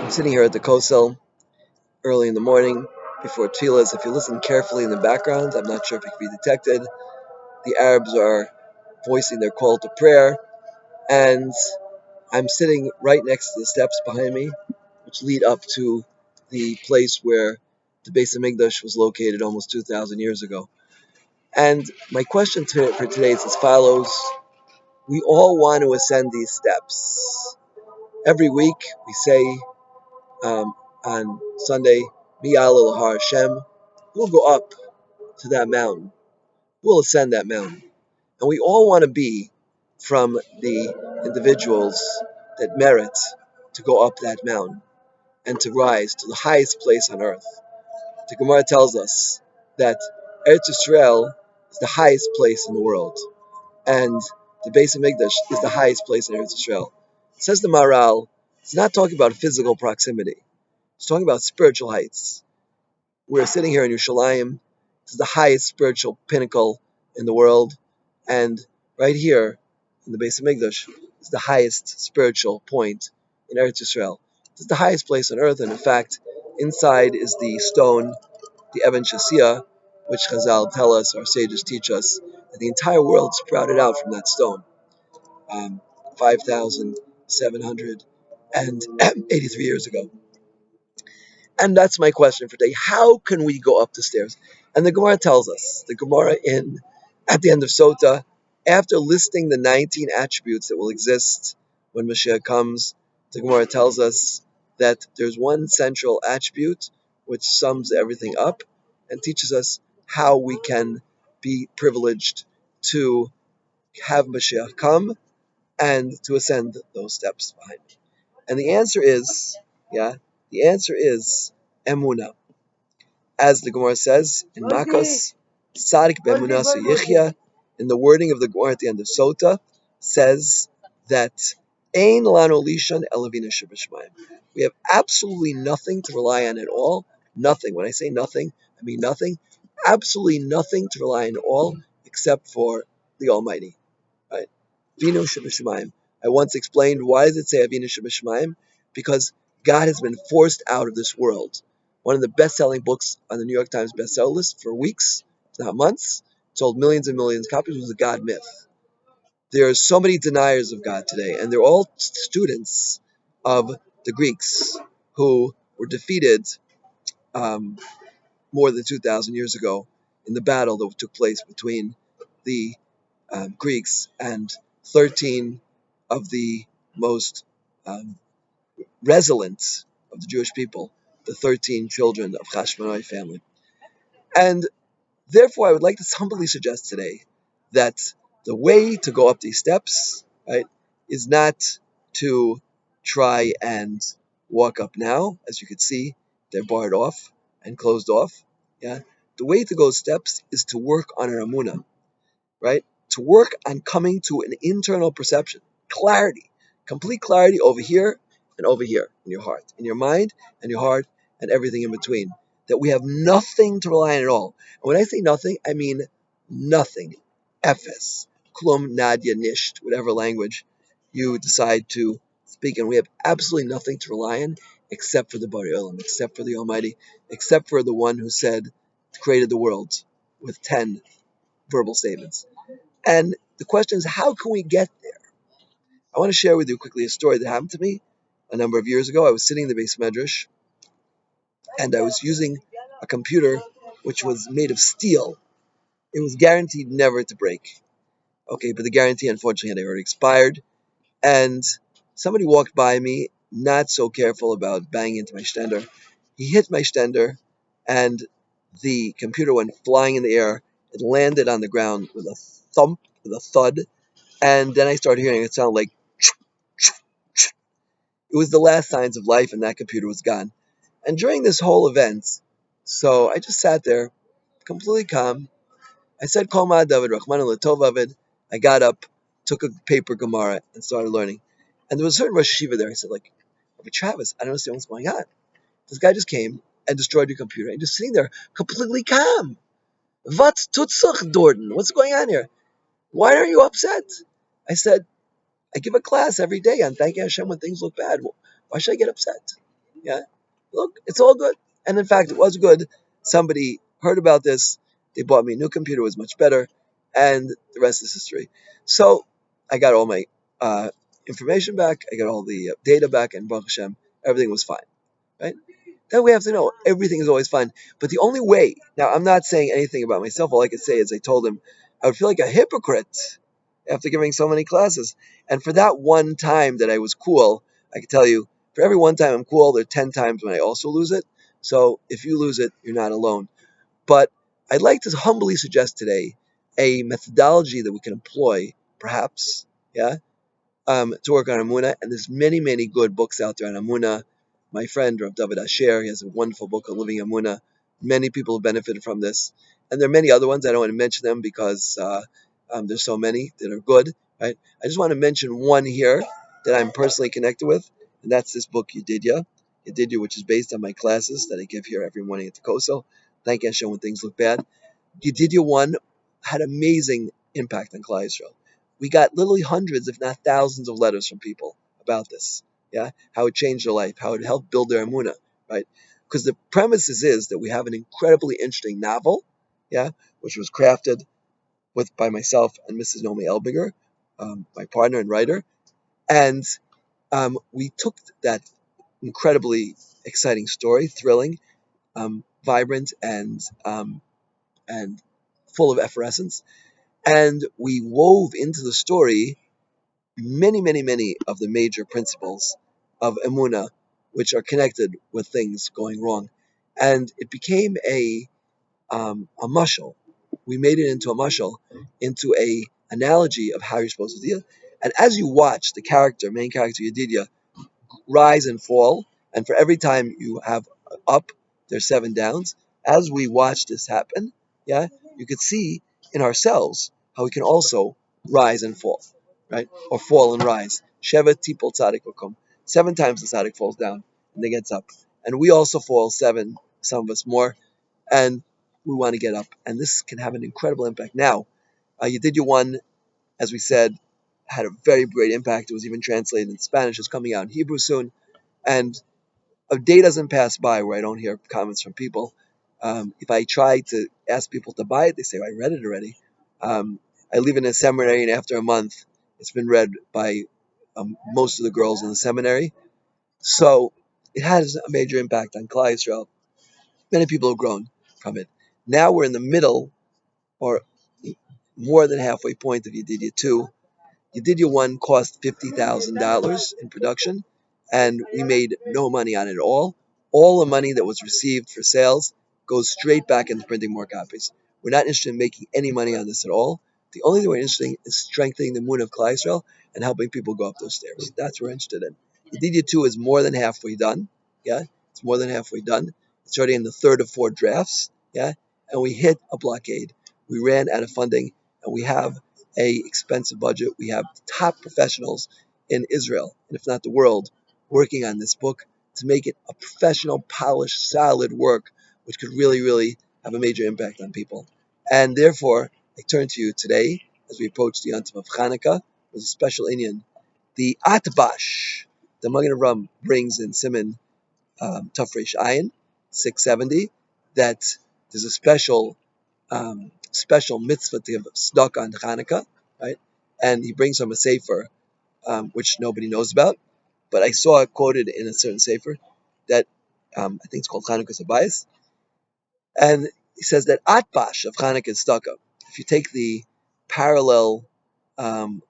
I'm sitting here at the Kosel early in the morning before tefillas. If you listen carefully in the background, I'm not sure if it can be detected. The Arabs are voicing their call to prayer, and I'm sitting right next to the steps behind me, which lead up to the place where the Beis Hamikdash was located almost 2,000 years ago. And my question for today is as follows. We all want to ascend these steps. Every week we say on Sunday, Mi'ala Lahar Hashem, we'll go up to that mountain. We'll ascend that mountain. And we all want to be from the individuals that merit to go up that mountain and to rise to the highest place on earth. The Gemara tells us that Eretz Yisrael is the highest place in the world, and the Beis Hamikdash is the highest place in Eretz Yisrael. Says the Maral, it's not talking about physical proximity. It's talking about spiritual heights. We're sitting here in Yerushalayim. This is the highest spiritual pinnacle in the world, and right here in the Beis Hamikdash is the highest spiritual point in Eretz Yisrael. This is the highest place on earth, and in fact, inside is the stone, the Even Shasia, which Chazal tell us, our sages teach us, that the entire world sprouted out from that stone. 5,783 years ago. And that's my question for today. How can we go up the stairs? And the Gemara tells us, the Gemara at the end of Sota, after listing the 19 attributes that will exist when Moshiach comes, the Gemara tells us that there's one central attribute which sums everything up and teaches us how we can be privileged to have Moshiach come and to ascend those steps behind me. And the answer is, Emunah. As the Gemara says in Makos, Sadik Bemunah Yichya, in the wording of the Gemara at the end of Sota, says that Ein Lano Lishan Elavina Shabashmayim. We have absolutely nothing to rely on at all. Nothing. When I say nothing, I mean nothing. Absolutely nothing to rely on at all except for the Almighty. Right? Avinu Shabashmayim. I once explained why does it say Avinu Shabashmayim? Because God has been forced out of this world. One of the best-selling books on the New York Times bestseller list for weeks, if not months, sold millions and millions of copies, was the God myth. There are so many deniers of God today, and they're all students of the Greeks who were defeated more than 2,000 years ago in the battle that took place between the Greeks and 13 of the most resilient of the Jewish people, the 13 children of Hashmonai family. And therefore, I would like to humbly suggest today that the way to go up these steps, right, is not to try and walk up now. As you can see, they're barred off and closed off. Yeah, the way to go steps is to work on our emunah, right? To work on coming to an internal perception, clarity, complete clarity over here and over here in your heart, in your mind and your heart and everything in between. That we have nothing to rely on at all. And when I say nothing, I mean nothing. Ephes, klum, nadia, nisht, whatever language you decide to speak. And we have absolutely nothing to rely on except for the Bari Olam, except for the Almighty, except for the one who created the world with 10 verbal statements. And the question is, how can we get there? I want to share with you quickly a story that happened to me a number of years ago. I was sitting in the Beis Medrash, and I was using a computer which was made of steel. It was guaranteed never to break. Okay, but the guarantee, unfortunately, had already expired. And somebody walked by me, not so careful about banging into my stender. He hit my stender, and the computer went flying in the air. It landed on the ground with a thump, with a thud, and then I started hearing it sound like it was the last signs of life, and that computer was gone. And during this whole event, so I just sat there, completely calm. I said, Kol David Rahman Latov Avid. I got up, took a paper Gemara, and started learning. And there was a certain Rosh Hashiva there. I said, Rabbi Travis, I don't understand what's going on. This guy just came and destroyed your computer. And just sitting there, completely calm. What's tutzach, Dorden? What's going on here? Why are you upset? I said, I give a class every day on thanking Hashem when things look bad. Why should I get upset? Yeah, look, it's all good. And in fact, it was good. Somebody heard about this. They bought me a new computer. It was much better, and the rest is history. So I got all my uh, information back. I got all the data back, and Baruch Hashem, everything was fine. Right? Then we have to know everything is always fine. But the only way, now I'm not saying anything about myself. All I could say is I told him I would feel like a hypocrite after giving so many classes. And for that one time that I was cool, I can tell you, for every one time I'm cool, there are 10 times when I also lose it. So if you lose it, you're not alone. But I'd like to humbly suggest today a methodology that we can employ, perhaps, yeah, to work on Amuna, and there's many, many good books out there on Amuna. My friend Rav David Asher, he has a wonderful book on Living Amuna. Many people have benefited from this, and there are many other ones. I don't want to mention them because there's so many that are good. Right? I just want to mention one here that I'm personally connected with, and that's this book Yedidya, Yedidya, which is based on my classes that I give here every morning at the Koso. Thank Hashem when things look bad. Yedidya one had amazing impact on Klal Yisrael. We got literally hundreds, if not thousands, of letters from people about this. Yeah, how it changed their life, how it helped build their emuna, right? Because the premises is that we have an incredibly interesting novel, yeah, which was crafted with by myself and Mrs. Nomi Elbinger, my partner and writer, and we took that incredibly exciting story, thrilling, vibrant, and full of effervescence, and we wove into the story many, many, many of the major principles of emuna, which are connected with things going wrong, and it became a mushal. We made it into a mushal, into a analogy of how you're supposed to deal. And as you watch the character, main character Yedidia, rise and fall, and for every time you have up, there's seven downs. As we watch this happen, yeah, you could see in ourselves how we can also rise and fall, right? Or fall and rise. Sheva tipol tzadik will come. Seven times the tzaddik falls down and then gets up. And we also fall seven, some of us more, and we want to get up. And this can have an incredible impact. Now, you did your one, as we said, had a very great impact. It was even translated in Spanish. It's coming out in Hebrew soon. And a day doesn't pass by where I don't hear comments from people. If I try to ask people to buy it, they say, "I read it already." I live in a seminary, and after a month, it's been read by most of the girls in the seminary. So it has a major impact on Klal Yisrael. Many people have grown from it. Now we're in the middle, or more than halfway point of Yedidya 2. Yedidya 1 cost $50,000 in production, and we made no money on it at all. All the money that was received for sales goes straight back into printing more copies. We're not interested in making any money on this at all. The only thing we're interested in is strengthening the moon of Klal Yisrael and helping people go up those stairs. That's what we're interested in. Yedidya 2 is more than halfway done. Yeah, it's more than halfway done. It's already in the third of four drafts. Yeah, and we hit a blockade. We ran out of funding, and we have a expensive budget. We have top professionals in Israel, and if not the world, working on this book to make it a professional, polished, solid work, which could really, really have a major impact on people. And therefore, I turn to you today as we approach the Yontif of Hanukkah with a special Inyan, the Atbash. The Magen Ram brings in Simon Tafresh Ayin, 670, that there's a special mitzvah to give tzedakah on Hanukkah, right? And he brings from a sefer, which nobody knows about, but I saw it quoted in a certain sefer that I think it's called Hanukkah Sabayis, and he says that Atbash of Hanukkah is tzedakah. If you take the parallel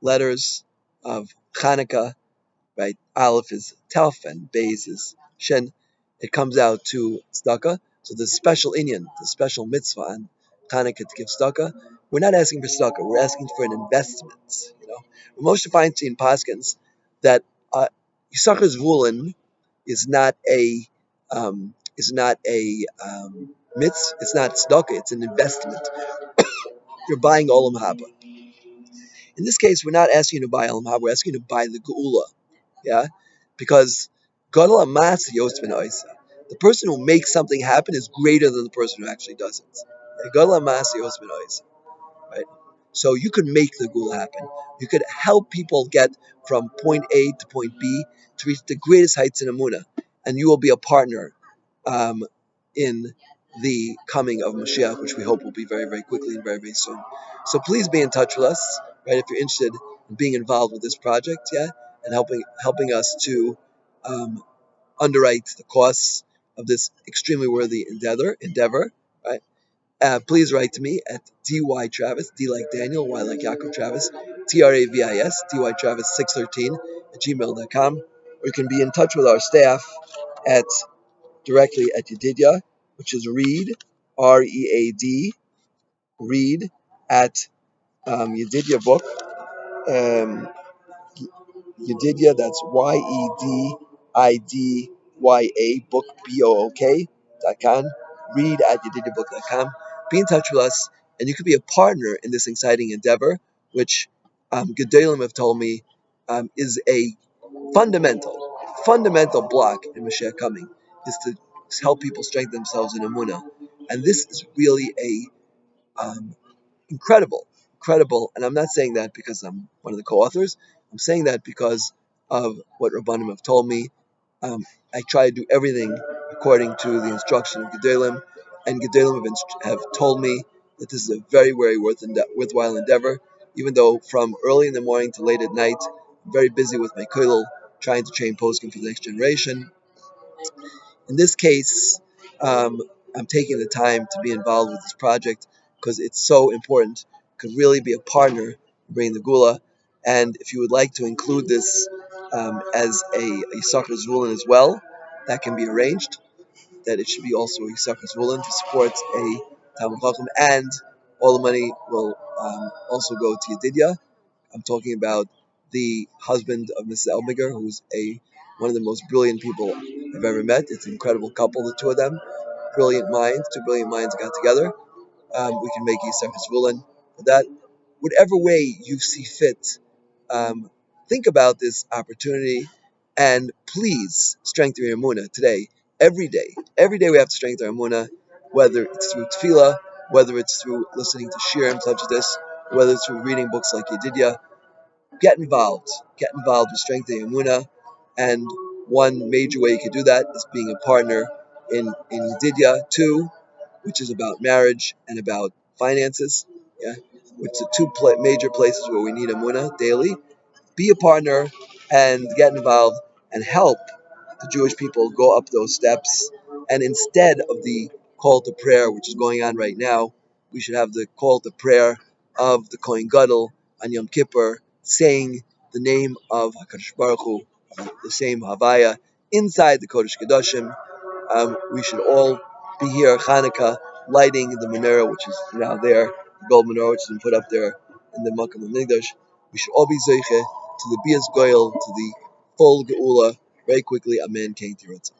letters of Hanukkah, right? Aleph is Taf and Beis is Shen. It comes out to tzedakah. So the special inyan, the special mitzvah on Hanukkah to give tzedakah, we're not asking for tzedakah. We're asking for an investment. Moshe Feinstein Paskins that Yisachar Zvulun is not a mitzvah. It's not tzedakah. It's an investment. You're buying olam haba. In this case, we're not asking you to buy olam haba. We're asking you to buy the geula. Yeah, because Gadol Amas Yos Ben Oisa. The person who makes something happen is greater than the person who actually does it. Gadol Amas Yos Ben Oisa. Right. So you could make the gula happen. You could help people get from point A to point B to reach the greatest heights in Amuna. and you will be a partner um, in the coming of Moshiach, which we hope will be very, very quickly and very, very soon. So please be in touch with us, right? If you're interested in being involved with this project, yeah, and helping us to um, underwrite the costs of this extremely worthy endeavor, right? Please write to me at dytravis, D like Daniel, Y like Yaakov Travis, Travis, dytravis613 at gmail.com. Or you can be in touch with our staff at directly at Yedidya, which is read, R-E-A-D, read at Yedidya book, um, Yedidya, that's YEDIDYA, book, BOOK.com, read at YedidyaBook.com. Be in touch with us, and you could be a partner in this exciting endeavor, which Gedalim have told me is a fundamental block in Mashiach coming, is to help people strengthen themselves in Amunah. And this is really um, incredible. And I'm not saying that because I'm one of the co-authors. I'm saying that because of what Rabbanim have told me. I try to do everything according to the instruction of Gedalim, and Gedalim have told me that this is a very, very worthwhile endeavor. Even though from early in the morning to late at night, I'm very busy with my kollel, trying to train poskim for the next generation. In this case, I'm taking the time to be involved with this project because it's so important. Could really be a partner in bringing the Gula. And if you would like to include this as a Yisachar Zvulun as well, that can be arranged. That it should be also a Yisachar Zvulun to support a Talmud Chacham, and all the money will also go to Yedidya. I'm talking about the husband of Mrs. Elmiger, who's one of the most brilliant people I've ever met. It's an incredible couple, the two of them. Brilliant minds, two brilliant minds got together. We can make Yisachar Zvulun for that. Whatever way you see fit, think about this opportunity, and please strengthen your emunah today, every day. Every day we have to strengthen our emunah, whether it's through tefillah, whether it's through listening to shirim such as this, whether it's through reading books like Yedidya. Get involved. Get involved with strengthening Emunah. And one major way you can do that is being a partner in Yedidya 2, which is about marriage and about finances. Yeah, which are two major places where we need Emunah daily. Be a partner and get involved and help the Jewish people go up those steps. And instead of the call to prayer, which is going on right now, we should have the call to prayer of the Kohen Gadol on Yom Kippur, saying the name of HaKadosh Baruch Hu, the same Havaya, inside the Kodesh Kedoshim. We should all be here at Hanukkah, lighting the menorah, which is now there, the gold menorah, which has been put up there in the Makkah Mikdash. We should all be Zeiche to the Bias Goyel, to the full Geula, very quickly. Amen. King Tirotza.